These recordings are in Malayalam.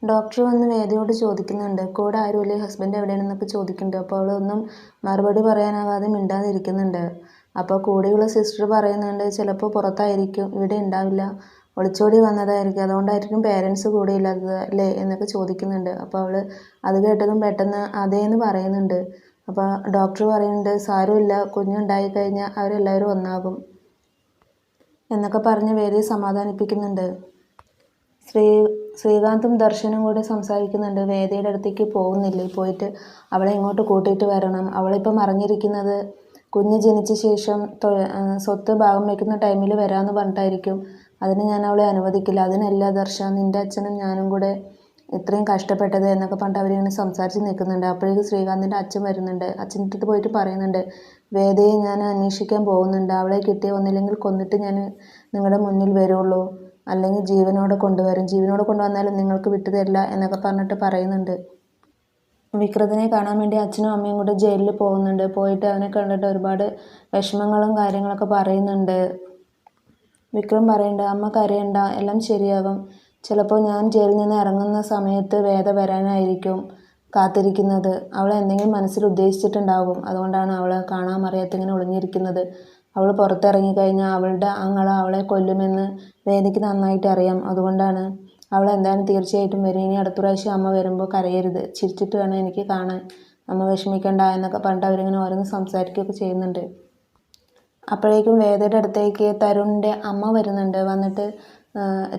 ഡോക്ടർ വന്ന് വേദയോട് ചോദിക്കുന്നുണ്ട്, കൂടെ ആരുമില്ലേ, ഹസ്ബൻഡ് എവിടെയാണെന്നൊക്കെ ചോദിക്കുന്നുണ്ട്. അപ്പോൾ അവളൊന്നും മറുപടി പറയാനാവാതെ മിണ്ടാതിരിക്കുന്നുണ്ട്. അപ്പോൾ കൂടെയുള്ള സിസ്റ്റർ പറയുന്നുണ്ട്, ചിലപ്പോൾ പുറത്തായിരിക്കും, ഇവിടെ ഉണ്ടാവില്ല, ഒളിച്ചോടി വന്നതായിരിക്കും, അതുകൊണ്ടായിരിക്കും പേരൻസ് കൂടെ ഇല്ലാത്തത് അല്ലേ എന്നൊക്കെ ചോദിക്കുന്നുണ്ട്. അപ്പോൾ അവൾ അത് കേട്ടതും പെട്ടെന്ന് അതേന്ന് പറയുന്നുണ്ട്. അപ്പോൾ ഡോക്ടർ പറയുന്നുണ്ട്, സാരമില്ല, കുഞ്ഞുണ്ടായി കഴിഞ്ഞാൽ അവരെല്ലാവരും ഒന്നാകും എന്നൊക്കെ പറഞ്ഞ് വേദയെ സമാധാനിപ്പിക്കുന്നുണ്ട്. ശ്രീകാന്തും ദർശനും കൂടി സംസാരിക്കുന്നുണ്ട്. വേദയുടെ അടുത്തേക്ക് പോകുന്നില്ലേ, പോയിട്ട് അവളെ ഇങ്ങോട്ട് കൂട്ടിയിട്ട് വരണം, അവളിപ്പം അറിഞ്ഞിരിക്കുന്നത് കുഞ്ഞ് ജനിച്ച ശേഷം സ്വത്ത് ഭാഗം വയ്ക്കുന്ന ടൈമിൽ വരാമെന്ന് പറഞ്ഞിട്ടായിരിക്കും. അതിന് ഞാൻ അവളെ അനുവദിക്കില്ല. അതിനല്ല ദർശ, നിൻ്റെ അച്ഛനും ഞാനും കൂടെ ഇത്രയും കഷ്ടപ്പെട്ടത് എന്നൊക്കെ പറഞ്ഞിട്ട് അവരിങ്ങനെ സംസാരിച്ച് നിൽക്കുന്നുണ്ട്. അപ്പോഴേക്കും ശ്രീകാന്തിൻ്റെ അച്ഛൻ വരുന്നുണ്ട്. അച്ഛൻ്റെ അടുത്ത് പോയിട്ട് പറയുന്നുണ്ട്, വേദയെ ഞാൻ അന്വേഷിക്കാൻ പോകുന്നുണ്ട്, അവളെ കിട്ടിയ ഒന്നില്ലെങ്കിൽ കൊന്നിട്ട് ഞാൻ നിങ്ങളുടെ മുന്നിൽ വരുള്ളൂ, അല്ലെങ്കിൽ ജീവനോടെ കൊണ്ടുവരും, ജീവനോടെ കൊണ്ടുവന്നാലും നിങ്ങൾക്ക് വിട്ടുതരില്ല എന്നൊക്കെ പറഞ്ഞിട്ട് പറയുന്നുണ്ട്. വിക്രത്തിനെ കാണാൻ വേണ്ടി അച്ഛനും അമ്മയും കൂടെ ജയിലിൽ പോകുന്നുണ്ട്. പോയിട്ട് അവനെ കണ്ടിട്ട് ഒരുപാട് വിഷമങ്ങളും കാര്യങ്ങളൊക്കെ പറയുന്നുണ്ട്. വിക്രം പറയുന്നുണ്ട്, അമ്മ കരയണ്ട, എല്ലാം ശരിയാകും, ചിലപ്പോൾ ഞാൻ ജയിലിൽ നിന്ന് ഇറങ്ങുന്ന സമയത്ത് വേദ വരാനായിരിക്കും കാത്തിരിക്കുന്നത്, അവൾ എന്തെങ്കിലും മനസ്സിൽ ഉദ്ദേശിച്ചിട്ടുണ്ടാകും, അതുകൊണ്ടാണ് അവളെ കാണാൻ അറിയാത്തിങ്ങനെ ഒളിഞ്ഞിരിക്കുന്നത്. അവൾ പുറത്തിറങ്ങിക്കഴിഞ്ഞാൽ അവളുടെ ആങ്ങള അവളെ കൊല്ലുമെന്ന് വേദയ്ക്ക് നന്നായിട്ട് അറിയാം, അതുകൊണ്ടാണ് അവൾ എന്തായാലും തീർച്ചയായിട്ടും വരും. ഇനി അടുത്ത പ്രാവശ്യം അമ്മ വരുമ്പോൾ കരയരുത്, ചിരിച്ചിട്ട് വേണം എനിക്ക് കാണാൻ, അമ്മ വിഷമിക്കണ്ട എന്നൊക്കെ പറഞ്ഞിട്ട് അവരിങ്ങനെ ഓരോന്ന് സംസാരിക്കുകയൊക്കെ ചെയ്യുന്നുണ്ട്. അപ്പോഴേക്കും വേദയുടെ അടുത്തേക്ക് തരുണിൻ്റെ അമ്മ വരുന്നുണ്ട്. വന്നിട്ട്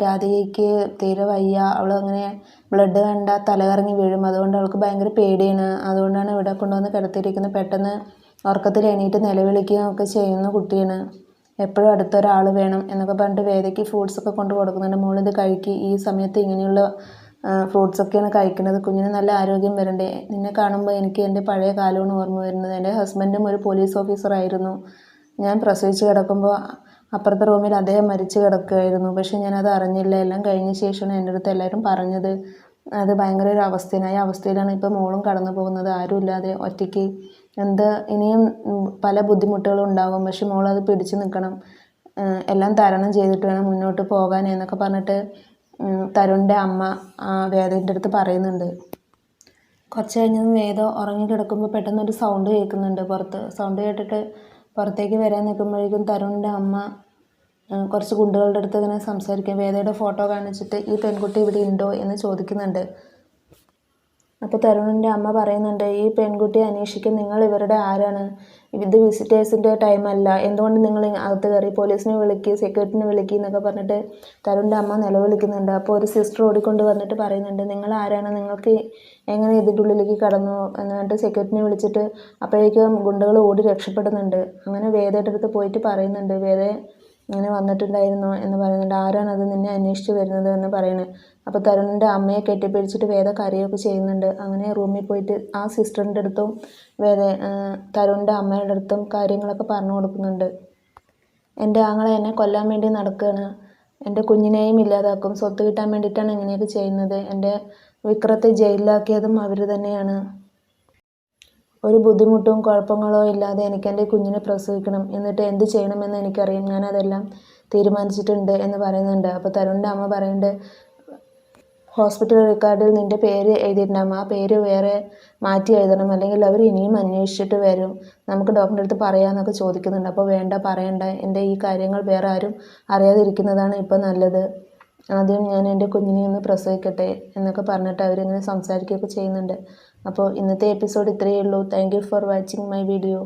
രാധികയ്ക്ക് തീരെ വയ്യ, അവൾ അങ്ങനെ ബ്ലഡ് കണ്ട തലകറങ്ങി വീഴും, അതുകൊണ്ട് അവൾക്ക് ഭയങ്കര പേടിയാണ്, അതുകൊണ്ടാണ് ഇവിടെ കൊണ്ടുവന്ന് കിടത്തിയിരിക്കുന്നത്. പെട്ടെന്ന് ഉറക്കത്തിൽ എണീറ്റ് നിലവിളിക്കുകയൊക്കെ ചെയ്യുന്ന കുട്ടിയാണ്, എപ്പോഴും അടുത്തൊരാൾ വേണം എന്നൊക്കെ പറഞ്ഞിട്ട് വേദയ്ക്ക് ഫ്രൂട്ട്സൊക്കെ കൊണ്ട് കൊടുക്കുന്നുണ്ട്. മോളിത് കഴിക്കുക, ഈ സമയത്ത് ഇങ്ങനെയുള്ള ഫ്രൂട്ട്സൊക്കെയാണ് കഴിക്കുന്നത്, കുഞ്ഞിന് നല്ല ആരോഗ്യം വരണ്ടേ, നിന്നെ കാണുമ്പോൾ എനിക്ക് എൻ്റെ പഴയ കാലമാണ് ഓർമ്മ വരുന്നത്, എൻ്റെ ഹസ്ബൻഡും ഒരു പോലീസ് ഓഫീസറായിരുന്നു, ഞാൻ പ്രസവിച്ച് കിടക്കുമ്പോൾ അപ്പുറത്തെ റൂമിൽ അദ്ദേഹം മരിച്ചു കിടക്കുകയായിരുന്നു, പക്ഷേ ഞാനത് അറിഞ്ഞില്ല, എല്ലാം കഴിഞ്ഞ ശേഷമാണ് എൻ്റെ അടുത്ത് എല്ലാവരും പറഞ്ഞത്, അത് ഭയങ്കര ഒരു അവസ്ഥയാണ്, ആ അവസ്ഥയിലാണ് ഇപ്പോൾ മോളും കടന്നു പോകുന്നത്, ആരുമില്ലാതെ ഒറ്റയ്ക്ക്, ഇനിയും പല ബുദ്ധിമുട്ടുകളും ഉണ്ടാകും, പക്ഷെ മോളത് പിടിച്ചു നിൽക്കണം, എല്ലാം തരണം ചെയ്തിട്ട് വേണം മുന്നോട്ട് പോകാൻ എന്നൊക്കെ പറഞ്ഞിട്ട് തരുണിൻ്റെ അമ്മ വേദയുടെ അടുത്ത് പറയുന്നുണ്ട്. കുറച്ച് കഴിഞ്ഞതും വേദ ഉറങ്ങി കിടക്കുമ്പോൾ പെട്ടെന്നൊരു സൗണ്ട് കേൾക്കുന്നുണ്ട് പുറത്ത്. സൗണ്ട് കേട്ടിട്ട് പുറത്തേക്ക് വരാൻ നിൽക്കുമ്പോഴേക്കും തരുണിൻ്റെ അമ്മ കുറച്ച് ഗുണ്ടകളുടെ അടുത്ത് ഇങ്ങനെ സംസാരിക്കുക, വേദയുടെ ഫോട്ടോ കാണിച്ചിട്ട് ഈ പെൺകുട്ടി ഇവിടെ ഉണ്ടോ എന്ന് ചോദിക്കുന്നുണ്ട്. അപ്പോൾ തരുണിൻ്റെ അമ്മ പറയുന്നുണ്ട്, ഈ പെൺകുട്ടിയെ അന്വേഷിക്കാൻ നിങ്ങൾ ഇവരുടെ ആരാണ്, ഇത് വിസിറ്റേഴ്സിൻ്റെ ടൈമല്ല, എന്തുകൊണ്ട് നിങ്ങൾ അകത്ത് കയറി, പോലീസിനെ വിളിക്കുക, സെക്യൂരിറ്റിനെ വിളിക്കുക എന്നൊക്കെ പറഞ്ഞിട്ട് തരുണിൻ്റെ അമ്മ നിലവിളിക്കുന്നുണ്ട്. അപ്പോൾ ഒരു സിസ്റ്റർ ഓടിക്കൊണ്ട് വന്നിട്ട് പറയുന്നുണ്ട്, നിങ്ങൾ ആരാണ്, നിങ്ങൾക്ക് എങ്ങനെ ഇതിൻ്റെ ഉള്ളിലേക്ക് കടന്നു എന്ന് പറഞ്ഞിട്ട് സെക്യൂരിറ്റിനെ വിളിച്ചിട്ട് അപ്പോഴേക്കും ഗുണ്ടകൾ ഓടി രക്ഷപ്പെടുന്നുണ്ട്. അങ്ങനെ വേദയുടെ അടുത്ത് പോയിട്ട് പറയുന്നുണ്ട്, വേദ ഇങ്ങനെ വന്നിട്ടുണ്ടായിരുന്നു എന്ന് പറയുന്നുണ്ട്. ആരാണത് നിന്നെ അന്വേഷിച്ച് വരുന്നത് എന്ന് പറയുന്നത്. അപ്പോൾ തരുണിൻ്റെ അമ്മയെ കെട്ടിപ്പിടിച്ചിട്ട് വേദ കരയൊക്കെ ചെയ്യുന്നുണ്ട്. അങ്ങനെ റൂമിൽ പോയിട്ട് ആ സിസ്റ്ററിൻ്റെ അടുത്തും തരുണിൻ്റെ അമ്മയുടെ അടുത്തും കാര്യങ്ങളൊക്കെ പറഞ്ഞു കൊടുക്കുന്നുണ്ട്. എൻ്റെ ആങ്ങളെ എന്നെ കൊല്ലാൻ വേണ്ടി നടക്കുകയാണ്, എൻ്റെ കുഞ്ഞിനെയും ഇല്ലാതാക്കും, സ്വത്ത് കിട്ടാൻ വേണ്ടിയിട്ടാണ് ഇങ്ങനെയൊക്കെ ചെയ്യുന്നത്, എൻ്റെ വിക്രത്തെ ജയിലിലാക്കിയതും അവർ തന്നെയാണ്, ഒരു ബുദ്ധിമുട്ടും കുഴപ്പങ്ങളോ ഇല്ലാതെ എനിക്ക് എൻ്റെ കുഞ്ഞിനെ പ്രസവിക്കണം, എന്നിട്ട് എന്ത് ചെയ്യണമെന്ന് എനിക്കറിയാം, ഞാനതെല്ലാം തീരുമാനിച്ചിട്ടുണ്ട് എന്ന് പറയുന്നുണ്ട്. അപ്പോൾ തരുണിൻ്റെ അമ്മ പറയുന്നുണ്ട്, ഹോസ്പിറ്റൽ റെക്കോർഡിൽ നിൻ്റെ പേര് എഴുതിയിട്ടുണ്ടാകും, ആ പേര് വേറെ മാറ്റി എഴുതണം, അല്ലെങ്കിൽ അവർ ഇനിയും അന്വേഷിച്ചിട്ട് വരും, നമുക്ക് ഡോക്ടറിൻ്റെ അടുത്ത് പറയാമെന്നൊക്കെ ചോദിക്കുന്നുണ്ട്. അപ്പോൾ വേണ്ട, പറയണ്ട, എൻ്റെ ഈ കാര്യങ്ങൾ വേറെ ആരും അറിയാതിരിക്കുന്നതാണ് ഇപ്പോൾ നല്ലത്, ആദ്യം ഞാൻ എൻ്റെ കുഞ്ഞിനെ ഒന്ന് പ്രസവിക്കട്ടെ എന്നൊക്കെ പറഞ്ഞിട്ട് അവരിങ്ങനെ സംസാരിക്കുകയൊക്കെ ചെയ്യുന്നുണ്ട്. അപ്പോൾ ഇന്നത്തെ എപ്പിസോഡ് ഇത്രയേ ഉള്ളൂ. Thank you for watching my video.